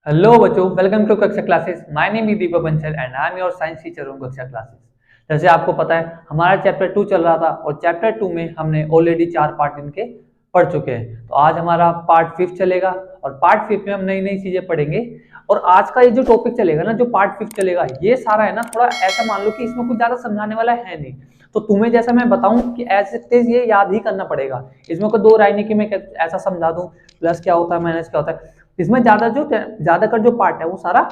Hello बच्चों, welcome to कक्षा classes. My name is Deepak Bansal and I am your science teacher on कक्षा classes. जैसे आपको पता है हमारा चैप्टर 2 चल रहा था और चैप्टर 2 में हमने ऑलरेडी 4 पार्ट इनके पढ़ चुके हैं। तो आज हमारा पार्ट 5 चलेगा और पार्ट 5 में हम नई नई चीजें पढ़ेंगे। और आज का ये जो टॉपिक चलेगा ना, जो पार्ट 5 चलेगा, ये सारा है ना, थोड़ा ऐसा मान लो कि इसमें कुछ ज्यादा समझाने वाला है नहीं। तो तुम्हें जैसा मैं बताऊं कि एज इट इज ये याद ही करना पड़ेगा। इसमें कोई दो राय नहीं कि मैं ऐसा समझा दूं प्लस क्या होता है माइनस क्या होता है। इसमें ज्यादातर जो पार्ट है वो सारा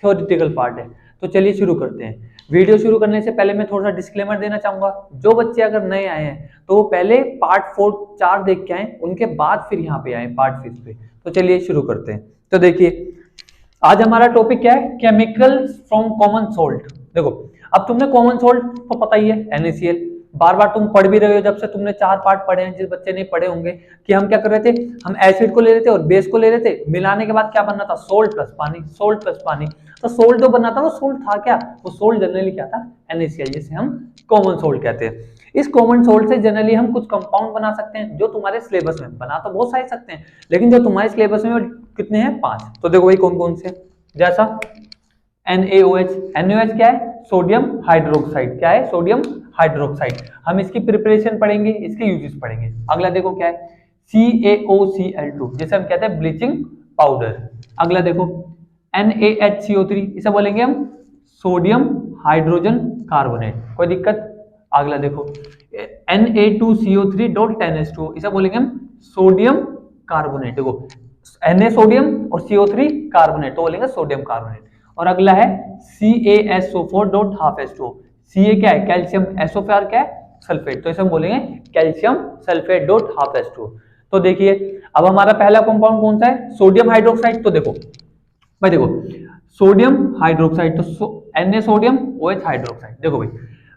थ्योरेटिकल पार्ट है। तो चलिए शुरू करते हैं। वीडियो शुरू करने से पहले मैं थोड़ा सा डिस्क्लेमर देना चाहूंगा। जो बच्चे अगर नए आए हैं तो वो पहले पार्ट 4 देख के आए, उनके बाद फिर यहाँ पे आए पार्ट 5 पे। तो चलिए शुरू करते हैं। तो देखिए आज हमारा टॉपिक क्या है, केमिकल फ्रॉम कॉमन सोल्ट। देखो अब तुमने कॉमन सोल्ट तो पता ही है, NaCl। बार बार तुम पढ़ भी रहे हो, जब से तुमने 4 पार्ट पढ़े हैं। जिस बच्चे नहीं पढ़े होंगे कि हम क्या कर रहे थे, हम एसिड को ले रहे थे और बेस को ले रहे थे, मिलाने के बाद क्या बनना था, सोल्ट प्लस पानी, सोल्ट प्लस पानी। तो सोल्ट जो बनना था वो सोल्ट था क्या, वो सोल्ट जनरली क्या था, NaCl, जिसे हम कॉमन सोल्ट कहते हैं। इस कॉमन सोल्ट से जनरली हम कुछ कंपाउंड बना सकते हैं जो तुम्हारे सिलेबस में, बना तो बहुत सारे सकते हैं लेकिन जो तुम्हारे सिलेबस में कितने हैं, 5। तो देखो भाई कौन कौन से, जैसा NaOH। NaOH क्या है, सोडियम हाइड्रोक्साइड। क्या है, सोडियम हाइड्रोक्साइड। हम इसकी प्रिपरेशन पढ़ेंगे, इसके यूजेस पढ़ेंगे। अगला देखो क्या है, CaOCl2, जिसे हम कहते हैं ब्लीचिंग पाउडर। अगला देखो NaHCO3, इसे बोलेंगे हम सोडियम हाइड्रोजन कार्बोनेट। कोई दिक्कत। अगला देखो Na2CO3.10H2, इसे बोलेंगे हम सोडियम कार्बोनेट। देखो Na सोडियम और CO3 कार्बोनेट, तो बोलेंगे सोडियम कार्बोनेट। और अगला है CaSO4.12H2O। Ca क्या है, कैल्शियम। SO4 क्या है, सल्फेट, तो इसे हम बोलेंगे calcium sulphate dot half H2O। तो देखिए अब हमारा पहला कंपाउंड कौन सा है, सोडियम हाइड्रोक्साइड। तो देखो भाई, देखो सोडियम हाइड्रोक्साइड, तो Na सोडियम OH हाइड्रोक्साइड। देखो भाई,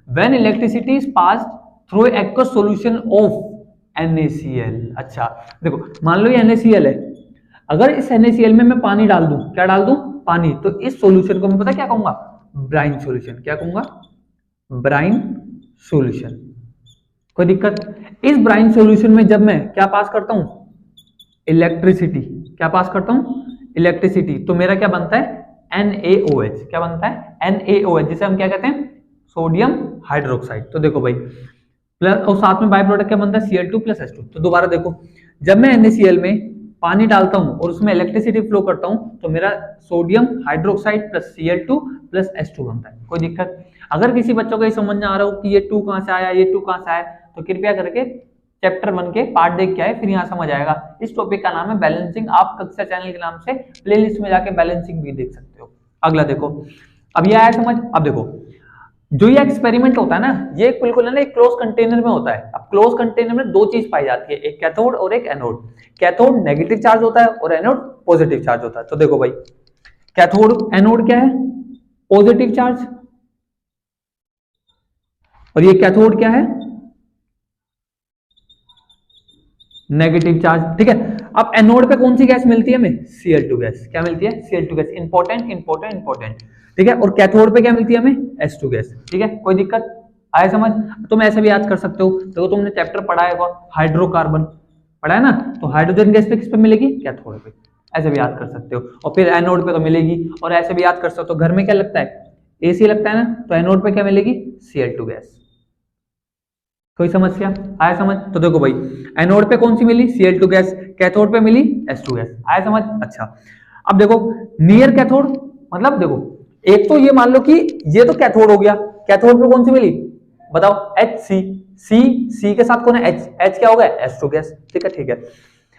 when electricity is passed through aqueous solution of NaCl। अच्छा देखो, मान लो ये NaCl है, अगर इस NaCl में मैं पानी डाल दूं, क्या डाल दूं, पानी, तो इस सॉल्यूशन को मैं पता क्या कहूंगा, ब्राइन सॉल्यूशन। क्या कहूंगा, ब्राइन सॉल्यूशन। कोई दिक्कत। इस ब्राइन सॉल्यूशन में जब मैं क्या पास करता हूं, इलेक्ट्रिसिटी, क्या पास करता हूं, इलेक्ट्रिसिटी, तो मेरा क्या बनता है, NaOH। क्या बनता है, NaOH, जिसे हम क्या कहते हैं, सोडियम हाइड्रोक्साइड। तो देखो भाई प्लस, और साथ में बाय प्रोडक्ट क्या बनता है, Cl2 प्लस H2। तो दोबारा देखो, जब मैं NaCl में पानी डालता हूं और उसमें इलेक्ट्रिसिटी फ्लो करता हूं तो मेरा sodium hydroxide plus Cl2 plus H2 बनता है। कोई दिक्कत। अगर किसी बच्चों को ये समझ में आ रहा हो कि ये 2 कहां से आया, ये 2 कहां से आया, तो कृपया करके चैप्टर 1 के पार्ट देख के आए, फिर यहाँ समझ आएगा। इस टॉपिक का नाम है बैलेंसिंग। आप कक्षा चैनल के नाम से प्लेलिस्ट में जाके बैलेंसिंग भी देख सकते हो। अगला देखो, अब ये आया समझ। अब देखो जो ये एक्सपेरिमेंट होता है ना, ये बिल्कुल ना एक क्लोज कंटेनर में होता है। अब क्लोज कंटेनर में दो चीज पाई जाती है, एक कैथोड और एक एनोड। कैथोड नेगेटिव चार्ज होता है और एनोड पॉजिटिव चार्ज होता है। तो देखो भाई, कैथोड एनोड क्या है, पॉजिटिव चार्ज, और ये कैथोड क्या है, नेगेटिव चार्ज। ठीक है। अब एनोड पे कौन सी गैस मिलती है हमें, Cl2 गैस। क्या मिलती है, Cl2 gas. Important important important. ठीक है। और कैथोड पे क्या मिलती है हमें, H2 गैस। ठीक है, कोई दिक्कत आए समझ। तुम ऐसे भी याद कर सकते हो, देखो तुमने चैप्टर पढ़ा है हाइड्रोकार्बन, पढ़ा है ना, तो हाइड्रोजन गैस पे किस पे मिलेगी, कैथोड पे। ऐसे भी याद कर सकते हो। और फिर एनोड पे तो मिलेगी। और ऐसे भी याद कर सकते हो, घर में क्या लगता है, AC लगता है ना, तो एनोड पे क्या मिलेगी, Cl2 गैस। कोई समस्या आया समझ। तो देखो भाई, एनोड पे कौन सी मिली, Cl2 गैस, कैथोड पे मिली H2 गैस। आया समझ। अच्छा अब देखो नियर कैथोड, मतलब देखो एक तो ये मान लो कि ये तो कैथोड हो गया, कैथोड पे कौन सी मिली बताओ, HC। C के साथ कौन है, H क्या हो गया, H2 गैस। ठीक है ठीक है।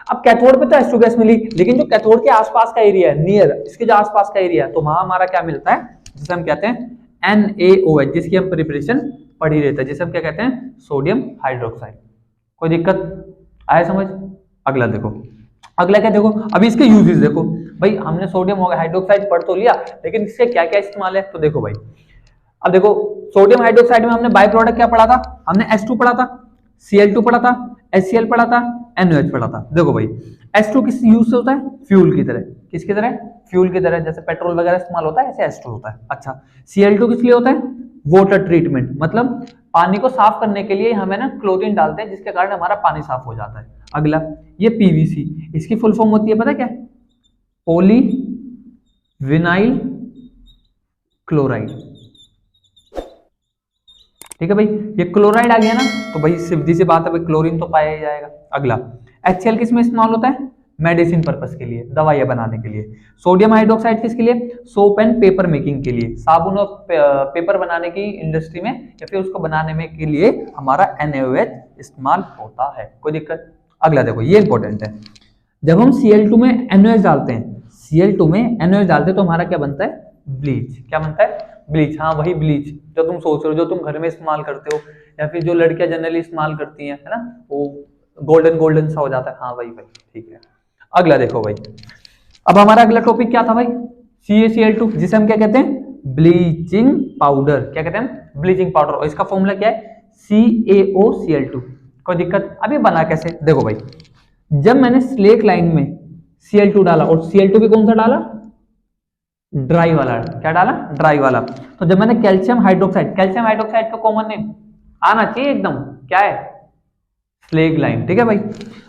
अब कैथोड पे तो H2 गैस मिली, लेकिन जो कैथोड के आसपास का एरिया है, नियर इसके जो आसपास का एरिया है, तो वहां हमारा क्या मिलता है, जिसे हम कहते हैं NaOH, जिसकी हम प्रिपरेशन पढ़ ही रहता है, जिसे हम क्या कहते हैं, सोडियम हाइड्रोक्साइड। कोई दिक्कत आया समझ। अगला देखो, अगला क्या देखो, अभी इसके यूजेस देखो भाई। हमने सोडियम हाइड्रोक्साइड पढ़ तो लिया, लेकिन इसके क्या क्या इस्तेमाल है, तो देखो भाई। अब देखो सोडियम हाइड्रोक्साइड में हमने बाय प्रोडक्ट क्या पढ़ा था, हमने H2 पढ़ा था, Cl2 पढ़ा था, HCl पढ़ा था, NaOH पढ़ा था। देखो भाई H2 किस यूज से होता है, फ्यूल की तरह। किसकी तरह, फ्यूल की तरह, जैसे पेट्रोल वगैरह इस्तेमाल होता है, ऐसे H2 होता है। अच्छा Cl2 किस लिए होता है, वाटर ट्रीटमेंट, मतलब पानी को साफ करने के लिए हमें ना क्लोरीन डालते हैं, जिसके कारण हमारा पानी साफ हो जाता है। अगला ये PVC, इसकी फुल फॉर्म होती है पता क्या, पॉली विनाइल क्लोराइड। ठीक है भाई, ये क्लोराइड आ गया ना, तो भाई सीधी सी बात है भाई, क्लोरीन तो पाया ही जाएगा। अगला, HCl किस में इस्तेमाल होता है? मेडिसिन पर्पस के लिए, दवाइयां बनाने के लिए। सोडियम हाइड्रोक्साइड किसके लिए? सोप एंड पेपर मेकिंग के लिए, साबुन और पेपर बनाने की इंडस्ट्री में या फिर उसको बनाने में के लिए हमारा NaOH इस्तेमाल होता है। कोई दिक्कत? अगला देखो, ये इंपॉर्टेंट है, जब हम Cl2 में NaOH डालते हैं, Cl2 में NaOH डालते हैं तो हमारा क्या बनता है? ब्लीच। क्या बनता है? ब्लीच। हाँ, वही ब्लीच जो तुम सोच रहे हो, जो तुम घर में इस्तेमाल करते हो या फिर जो लड़कियां जनरली इस्तेमाल करती हैं, है ना, वो गोल्डन गोल्डन सा हो जाता है। हाँ वही भाई, ठीक है। अगला देखो भाई, अब हमारा अगला टॉपिक क्या था भाई? CaCl2, जिसे हम क्या कहते हैं? Bleaching powder. क्या कहते हैं? Bleaching powder. और इसका फॉर्मूला क्या है? CaOCl2। कोई दिक्कत? अभी बना कैसे? देखो भाई, जब मैंने स्लेक लाइन में Cl2 डाला, और Cl2 भी कौन सा डाला? ड्राई वाला। क्या डाला? ड्राई वाला। तो जब मैंने कैल्शियम हाइड्रोक्साइड का कॉमन नेम आना चाहिए एकदम, क्या है? Slake lime. ठीक है भाई,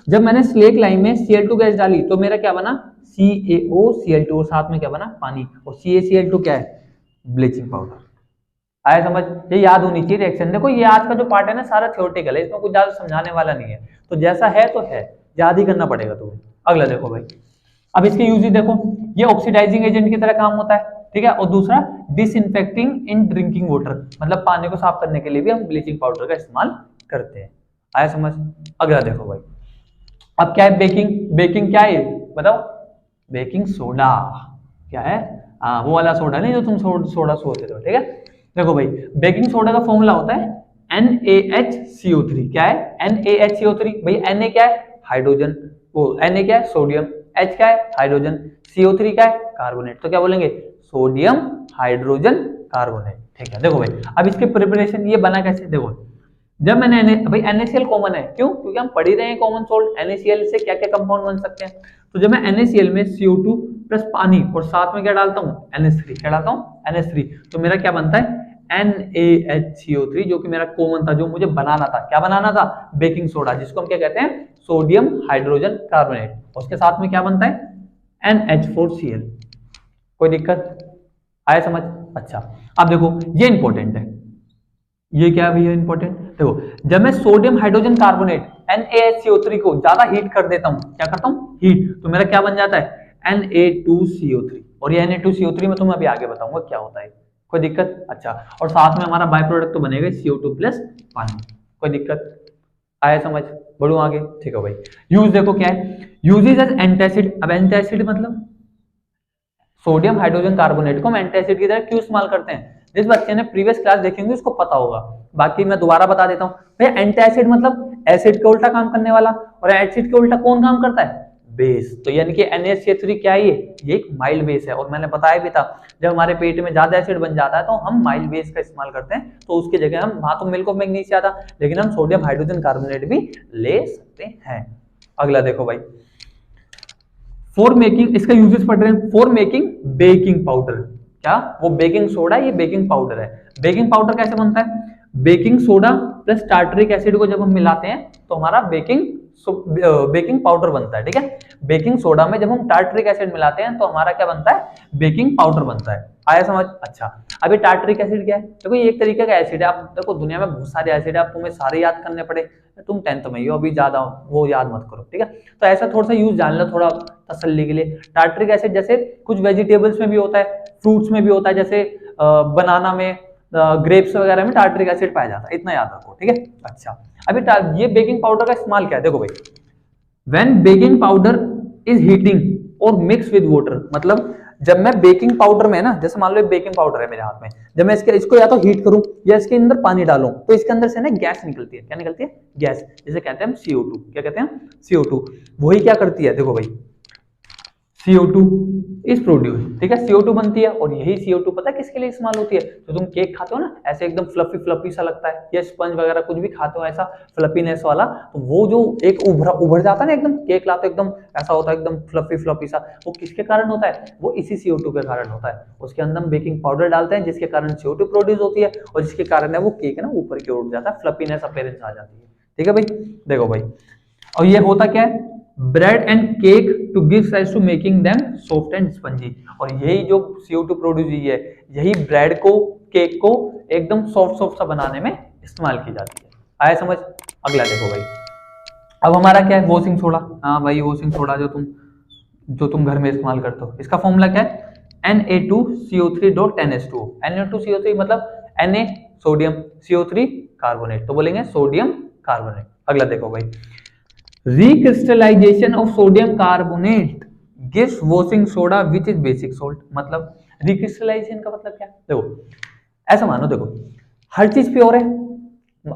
जब मैंने स्लेक लाइन में Cl2 गैस डाली तो मेरा क्या बना? CaOCl2, और साथ में क्या बना? पानी। और CaCl2 क्या है? Bleaching powder. आया समझ? ये याद होनी चाहिए रिएक्शन। देखो, ये आज का जो पार्ट है ना, सारा थ्योरेटिकल है, इसमें कुछ ज्यादा समझाने वाला नहीं है, तो जैसा है तो है, याद ही करना पड़ेगा तुम्हें। अगला देखो भाई, अब इसके यूजेस देखो, ये ऑक्सीडाइजिंग एजेंट की तरह काम होता है। ठीक है, और दूसरा डिसइंफेक्टिंग इन ड्रिंकिंग वाटर, मतलब पानी को साफ करने के लिए भी हम ब्लीचिंग पाउडर का इस्तेमाल करते हैं। आया समझ? अगला देखो भाई, अब क्या है? बेकिंग क्या है बताओ? Baking soda. क्या है? वो वाला सोडा नहीं जो तुम सोडा सोचते हो। ठीक है, देखो भाई, बेकिंग सोडा का फॉर्मूला होता है NaHCO3। क्या है? NaHCO3। भाई Na क्या है? हाइड्रोजन। वो Na क्या है? सोडियम। H क्या है? हाइड्रोजन। CO3 क्या है? कार्बोनेट। तो क्या बोलेंगे? Sodium hydrogen carbonate. ठीक है, देखो भाई, अब इसके प्रिपरेशन ये बना कैसे? देखो, जब मैंने भाई NaCl कॉमन है, क्यों? क्योंकि हम पढ़ ही रहे हैं कॉमन सोल्ट, NaCl से क्या क्या कंपाउंड बन सकते हैं। तो जब मैं NaCl में CO2 प्लस पानी और साथ में क्या डालता हूँ? NH3। क्या डालता हूँ? NH3। तो मेरा क्या बनता है? NaHCO3, जो कि मेरा कॉमन था, जो मुझे बनाना था। क्या बनाना था? बेकिंग सोडा, जिसको हम क्या कहते हैं? Sodium hydrogen carbonate. उसके साथ में क्या बनता है? NH4Cl। कोई दिक्कत? आया समझ? अच्छा, अब देखो, ये इंपॉर्टेंट है। ये क्या है भैया इंपॉर्टेंट? देखो, जब मैं सोडियम हाइड्रोजन कार्बोनेट NaHCO3 को ज्यादा हीट कर देता हूँ, क्या करता हूँ? हीट, तो मेरा क्या बन जाता है? Na2CO3। और ये Na2CO3 में तुम्हें अभी आगे बताऊंगा क्या होता है। कोई दिक्कत? अच्छा, और साथ में हमारा बाय प्रोडक्ट तो बनेगा CO2 प्लस पानी। कोई दिक्कत? आया समझ? बढ़ू आगे। ठीक है भाई, यूज देखो क्या है? Uses as antacid. अब एंटासिड मतलब सोडियम हाइड्रोजन कार्बोनेट को हम एंटासिड की तरह क्यों इस्तेमाल करते हैं? जिस बच्चे ने प्रीवियस क्लास देखेंगे उसको पता होगा, बाकी मैं दोबारा बता देता हूँ। भैया एंटासिड मतलब एसिड के उल्टा काम करने वाला, और एसिड के उल्टा कौन काम करता है? बेस। तो यानी कि NaCl3 क्या है? ये एक माइल्ड बेस है, और मैंने बताया भी था, जब हमारे पेट में ज्यादा एसिड बन जाता है तो हम माइल्ड बेस का इस्तेमाल करते हैं, तो उसकी जगह हम, वहां तो मिल्क ऑफ मैग्नीशिया था, लेकिन हम सोडियम हाइड्रोजन कार्बोनेट भी ले सकते हैं। अगला देखो भाई, फॉर मेकिंग, इसका यूजेस पढ़ रहे हैं, फॉर मेकिंग बेकिंग पाउडर। क्या? वो बेकिंग सोडा, ये बेकिंग पाउडर है। बेकिंग पाउडर कैसे बनता है? Baking soda plus tartaric acid को जब हम मिलाते हैं तो हमारा बेकिंग पाउडर बनता है। ठीक है, बेकिंग सोडा में जब हम टार्टरिक एसिड मिलाते हैं तो हमारा क्या बनता है? बेकिंग पाउडर बनता है। आया समझ? अच्छा, अभी टार्टरिक एसिड क्या है? देखो, ये एक तरीके का एसिड है। आप देखो, दुनिया में बहुत सारे एसिड है, आप तुम्हें सारे याद करने पड़े, तुम 10th में ही हो, अभी ज्यादा वो याद मत करो। ठीक है, तो ऐसा थोड़ा सा यूज जान लो, थोड़ा तसल्ली के लिए। टार्टरिक एसिड जैसे कुछ वेजिटेबल्स में भी होता है, फ्रूट्स में भी होता है, जैसे बनाना में, ग्रेप्स वगैरह में टार्टरिक एसिड पाया जाता है, इतना याद रखो। ठीक है, अच्छा, अभी ये बेकिंग पाउडर का इस्तेमाल क्या है? देखो भाई, when baking powder is heating और मिक्स विद वाटर, मतलब जब मैं बेकिंग पाउडर में ना, जैसे मान लो बेकिंग पाउडर है मेरे हाथ में, जब मैं इसको या तो हीट करूं या इसके अंदर पानी डालूं, तो इसके अंदर से ना गैस निकलती है। क्या निकलती है? गैस, जिसे कहते हैं हम CO2। क्या कहते हैं? CO2। वही क्या करती है? देखो भाई, CO2 इज प्रोड्यूस। ठीक है, CO2 बनती है, और यही CO2 पता है किसके लिए इस्तेमाल होती है? तो तुम केक खाते हो ना, ऐसे एकदम फ्लफी फ्लफी सा लगता है, या स्पंज वगैरह कुछ भी खाते हो ऐसा फ्लफीनेस वाला, तो वो जो एक उभर जाता है ना, एकदम केक लाते एकदम ऐसा होता है, एकदम फ्लफी फ्लफी सा, वो किसके कारण होता है? वो इसी CO2 के कारण होता है। उसके अंदर हम बेकिंग पाउडर डालते हैं, जिसके कारण CO2 प्रोड्यूस होती है, और जिसके कारण है वो केक है ना ऊपर की ओर उठ जाता है, फ्लफीनेस अपीयरेंस आ जाती है। ठीक है भाई, देखो भाई, और ये होता क्या है? Bread and cake to give size to making them soft and spongy. और यही जो CO2 प्रोड्यूस हुई है, यही ब्रेड को, केक को एकदम सॉफ्ट सॉफ्ट सा बनाने में इस्तेमाल की जाती है। आया समझ? अगला देखो भाई, अब हमारा क्या है, वॉशिंग सोडा। हाँ भाई, वॉशिंग सोडा जो तुम घर में इस्तेमाल करते हो, इसका फॉर्मूला क्या है, Na2CO3.10H2। Na2CO3 मतलब Na सोडियम, CO3 कार्बोनेट, तो बोलेंगे सोडियम कार्बोनेट। अगला देखो भाई, recrystallisation of sodium carbonate gives washing soda which is basic salt. मतलब रिक्रिस्टलाइजेशन का मतलब क्या, देखो ऐसा मानो, देखो हर चीज प्योर है,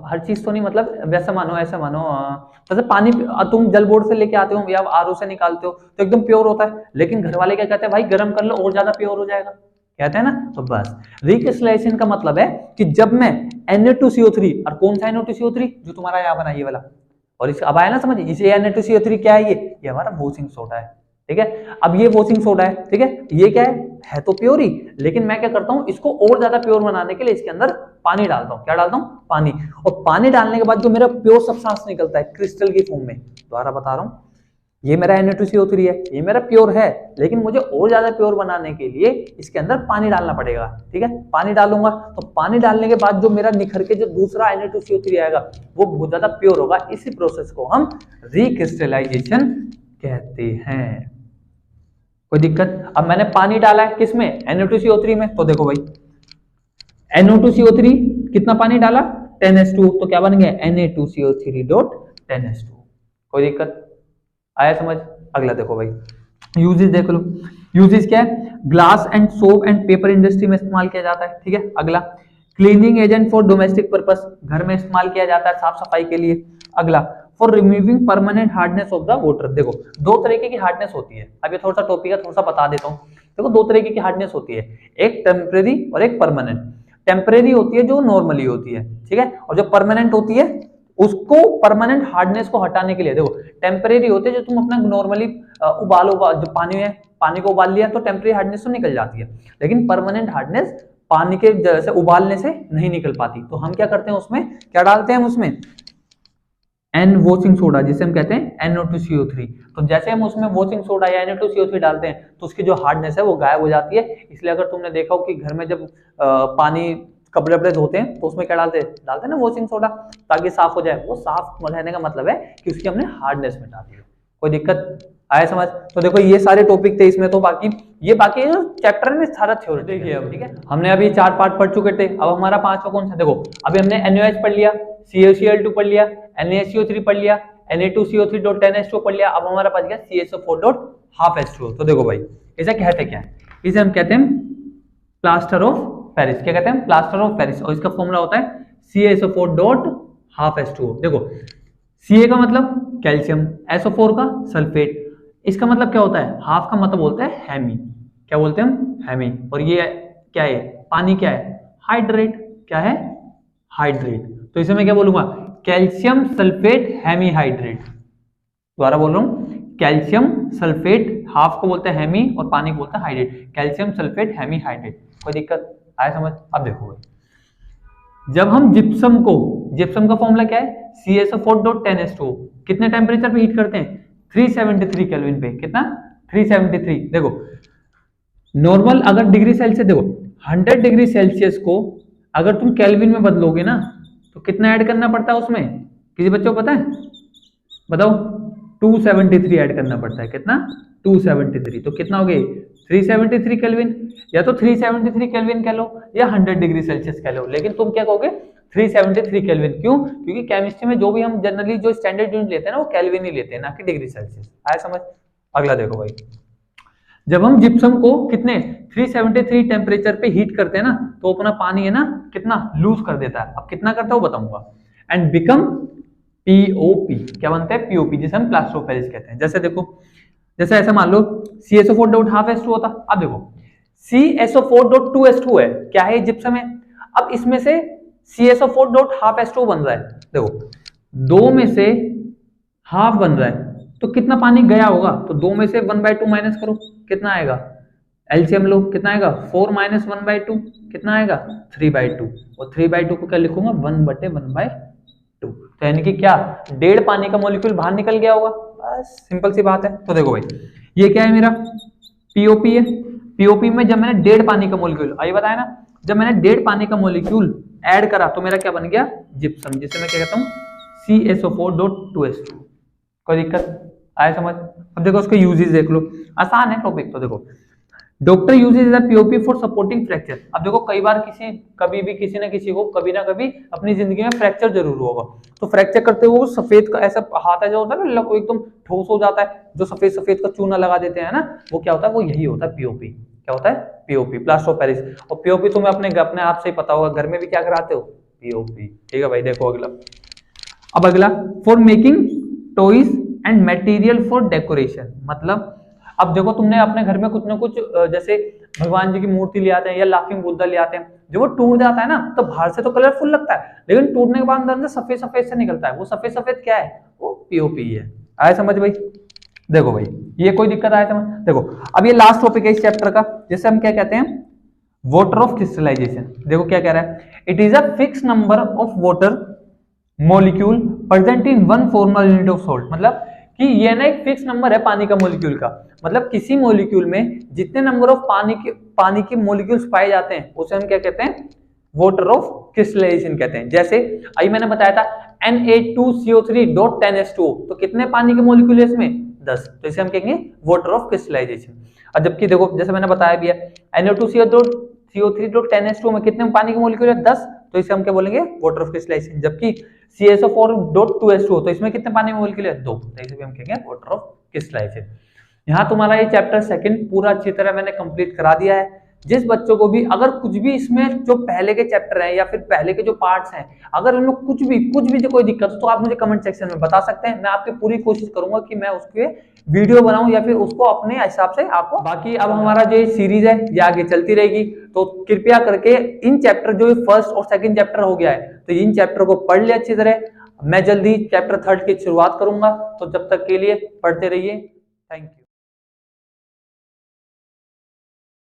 हर चीज तो नहीं, मतलब वैसा मानो, ऐसा मानो जैसे पानी तुम जल बोर्ड से लेके आते हो या RO से निकालते हो तो एकदम प्योर होता है, लेकिन घर वाले क्या कहते हैं, भाई गर्म कर लो और ज्यादा प्योर हो जाएगा, कहते हैं ना। तो बस रिक्रिस्टलाइजेशन का मतलब है कि जब मैं Na2CO3, और कौन सा Na2CO3, जो तुम्हारा यहाँ बना ये वाला, और इस अब आया ना समझ, इसे Na2CO3 क्या है, ये हमारा वॉशिंग सोडा है, ठीक है। अब ये वॉशिंग सोडा है, ठीक है, ये क्या है तो प्योर ही, लेकिन मैं क्या करता हूँ, इसको और ज्यादा प्योर बनाने के लिए इसके अंदर पानी डालता हूँ। क्या डालता हूँ, पानी। और पानी डालने के बाद जो मेरा प्योर सब्सटेंस निकलता है क्रिस्टल की फॉर्म में, दोबारा बता रहा हूँ, ये मेरा Na2CO3 है, ये मेरा प्योर है, लेकिन मुझे और ज्यादा प्योर बनाने के लिए इसके अंदर पानी डालना पड़ेगा, ठीक है। पानी डालूंगा तो पानी डालने के बाद जो मेरा निखर के जो दूसरा Na2CO3 आएगा वो बहुत ज्यादा प्योर होगा। इसी प्रोसेस को हम रिक्रिस्टलाइजेशन कहते हैं। कोई दिक्कत? अब मैंने पानी डाला है किसमें, Na2CO3 में, तो देखो भाई NO2CO3 कितना पानी डाला, 10H2, तो क्या बन गया Na2CO3.10H2। कोई दिक्कत? आया समझ? अगला देखो भाई, यूजेस देख लो। यूजेस क्या है, glass and soap and paper industry में इस्तेमाल किया जाता है, ठीक है। अगला, cleaning agent for domestic purpose, घर में इस्तेमाल किया जाता है साफ सफाई के लिए। अगला, for removing permanent hardness of the water. देखो दो तरीके की हार्डनेस होती है, अब ये थोड़ा सा टॉपिक है, थोड़ा सा बता देता हूँ। देखो दो तरीके की हार्डनेस होती है, एक टेम्परेरी और एक परमानेंट। टेम्परेरी होती है जो नॉर्मली होती है, ठीक है, और जो परमानेंट होती है उसको परमानेंट हार्डनेस को हटाने के लिए, देखो टेम्परेरी होते हैं जो तुम अपना नॉर्मली उबालो, जो पानी है, पानी को उबाल लिया तो टेम्परेरी हार्डनेस तो निकल जाती है, लेकिन परमानेंट हार्डनेस पानी के जैसे उबालने से नहीं निकल पाती। तो हम क्या करते हैं, उसमें क्या डालते हैं, हम उसमें एन वॉशिंग सोडा, जिसे हम कहते हैं NO2CO3। तो जैसे हम उसमें वॉशिंग सोडा या Na2CO3 डालते हैं तो उसकी जो हार्डनेस है वो गायब हो जाती है। इसलिए अगर तुमने देखा हो कि घर में जब पानी कपड़े वपड़े धोते हैं तो उसमें क्या डालते हैं ना, वॉशिंग सोडा, ताकि साफ हो जाए। वो साफ रहने का मतलब है कि उसकी हमने हार्डनेस मिटा दी है। कोई दिक्कत? आया समझ? तो देखो ये सारे टॉपिक थे इसमें, तो बाकी चैप्टर में सारा थ्योरी देखिए। अब ठीक है, हमने अभी 4 पार्ट पढ़ चुके थे, अब हमारा 5वां कौन सा, देखो अभी हमने NaOH पढ़ लिया, CaCl2 पढ़ लिया, NaCO3 पढ़ लिया, Na2CO3.10H2 पढ़ लिया, अब हमारा बच गया CSO4.12H2। तो देखो भाई इसे कहते क्या है, इसे हम कहते हैं प्लास्टर ऑफ पेरिस। क्या कहते हैं, प्लास्टर ऑफ पेरिस, और इसका फॉर्मूला होता है CaSO4.12H2। देखो Ca का मतलब कैल्शियम, SO4 का सल्फेट, इसका मतलब क्या होता है, हाफ का मतलब बोलते हैं हेमी। क्या बोलते हैं हम, हेमी। और ये क्या है, पानी क्या है, हाइड्रेट। क्या है, हाइड्रेट। तो इसे मैं क्या बोलूंगा, कैल्शियम सल्फेट हेमी हाइड्रेट। दोबारा बोल रहा हूं, कैल्शियम सल्फेट, हाफ को बोलते हैं हेमी और पानी को बोलते हैं hydrate, calcium sulphate hemihydrate. कोई दिक्कत? आया समझ? अब देखो जब हम जिप्सम का फॉर्मूला क्या है, CaSO4.10H2, कितने टेम्परेचर पे हीट करते हैं, 373 केल्विन पे। कितना, 373। देखो नॉर्मल अगर डिग्री सेल्सियस, देखो 100 डिग्री सेल्सियस को अगर तुम केल्विन में बदलोगे ना तो कितना ऐड करना पड़ता है उसमें, किसी बच्चों को पता है, बताओ, 273 ऐड करना पड़ता है। कितना, 273। तो कितना हो गई, 373 केल्विन। या तो 373 केल्विन कह लो या 100 डिग्री सेल्सियस कह लो, लेकिन तुम क्या कहोगे, 373 केल्विन। क्यों? क्योंकि केमिस्ट्री में जो भी हम जनरली जो स्टैंडर्ड यूनिट लेते हैं ना वो केल्विन ही लेते हैं, ना कि डिग्री सेल्सियस। आया समझ? अगला देखो भाई, जब हम जिप्सम को कितने 373 टेम्परेचर पे हीट करते हैं ना तो अपना पानी है ना कितना लूज कर देता है। अब कितना करता है वो बताऊंगा। And become POP। क्या बनता है, POP, जिसे हम प्लास्टर ऑफ पेरिस कहते हैं। जैसे देखो, जैसे ऐसे मान लो CaSO4.12H2 होता, अब देखो CaSO4.2H2 है, क्या है, जिप्सम है। अब इसमें से CaSO4.12H2 बन रहा है, देखो दो में से हाफ बन रहा है तो कितना पानी गया होगा, तो 2 में से 1/2 माइनस करो, कितना आएगा, एलसीएम लो, कितना आएगा, 4 - 1/2 कितना आएगा, 3/2। और 3/2 को क्या लिखूंगा, 1/1/2। तो यानी कि क्या, 1.5 पानी का मॉलिक्यूल बाहर निकल गया होगा, बस सिंपल सी बात है। तो देखो भाई ये क्या है, मेरा पीओपी है। पीओपी में जब मैंने 1.5 पानी का मॉलिक्यूल, आइए बताया ना, जब मैंने 1.5 पानी का मॉलिक्यूल ऐड करा तो मेरा क्या बन गया, जिप्सम, जिसे मैं क्या कहता हूँ CSO4.2H2। कोई दिक्कत आया समझ? अब देखो उसके यूजेस देख लो, आसान है टॉपिक। तो देखो doctor uses the POP for supporting fracture. अब देखो कई बार कभी भी किसी ना किसी को कभी ना कभी अपनी जिंदगी में फ्रैक्चर जरूर होगा, तो फ्रैक्चर करते हुए वो सफेद का ऐसा हाथ है जो होता है ना, वो एकदम ठोस हो जाता है, जो सफेद सफेद का चूना लगा देते हैं ना, वो क्या होता है, वो यही होता है पीओपी। क्या होता है? POP, plaster of Paris. और पीओपी तुम्हें अपने आप से ही पता होगा, घर में भी क्या कराते हो, पीओपी। ठीक है भाई, देखो अगला। अब अगला, for making toys and material for decoration. मतलब अब देखो तुमने अपने घर में कुछ ना कुछ जैसे भगवान जी की मूर्ति ले आते हैं या लाफिंग बुद्धा ले आते हैं, जब वो टूट जाता है ना तो बाहर से तो कलरफुल लगता है, लेकिन टूटने के बाद अंदर सफेद सफेद से निकलता है। वो सफेद सफेद क्या है, वो पीओपी है। आया समझ भाई? देखो भाई ये कोई दिक्कत आया समझ? देखो अब ये लास्ट टॉपिक है इस चैप्टर का, जिसे हम क्या कहते हैं, वाटर ऑफ क्रिस्टलाइजेशन। देखो क्या कह रहा है, it is a fix number of water molecule present in 1 formal unit of salt. मतलब कि ये ना एक फिक्स नंबर है पानी का मॉलिक्यूल का, मतलब किसी मॉलिक्यूल में जितने नंबर ऑफ पानी के मॉलिक्यूल्स पाए जाते हैं उसे हम क्या कहते हैं, वाटर ऑफ क्रिस्टलाइजेशन कहते हैं। जैसे अभी मैंने बताया था Na2CO3.10H2O, तो कितने पानी के मॉलिक्यूल है इसमें, 10, तो इसे हम कहेंगे वाटर ऑफ क्रिस्टलाइजेशन। और जबकि देखो जैसे मैंने बताया भी है Na2CO3.10H2O में कितने पानी के मॉलिक्यूल है, 10, तो इसे हम क्या बोलेंगे, वाटर ऑफ क्रिस्टलाइजेशन। जबकि CSO4.2H2O, तो इसमें कितने पानी के मॉलिक्यूल है, 2, तो इसे भी हम कहेंगे वाटर ऑफ क्रिस्टलाइजेशन। यहाँ तुम्हारा ये चैप्टर सेकंड पूरा अच्छी तरह मैंने कंप्लीट करा दिया है। जिस बच्चों को भी अगर कुछ भी इसमें जो पहले के चैप्टर हैं या फिर पहले के जो पार्ट्स हैं, अगर उनमें कुछ भी जो कोई दिक्कत हो तो आप मुझे कमेंट सेक्शन में बता सकते हैं। मैं आपकी पूरी कोशिश करूंगा कि मैं उसके वीडियो बनाऊं या फिर उसको अपने हिसाब से आपको। बाकी अब हमारा जो सीरीज है ये आगे चलती रहेगी, तो कृपया करके इन चैप्टर जो फर्स्ट और सेकंड चैप्टर हो गया है, तो इन चैप्टर को पढ़ ले अच्छी तरह। मैं जल्दी चैप्टर 3 की शुरुआत करूंगा, तो जब तक के लिए पढ़ते रहिए। Thank you.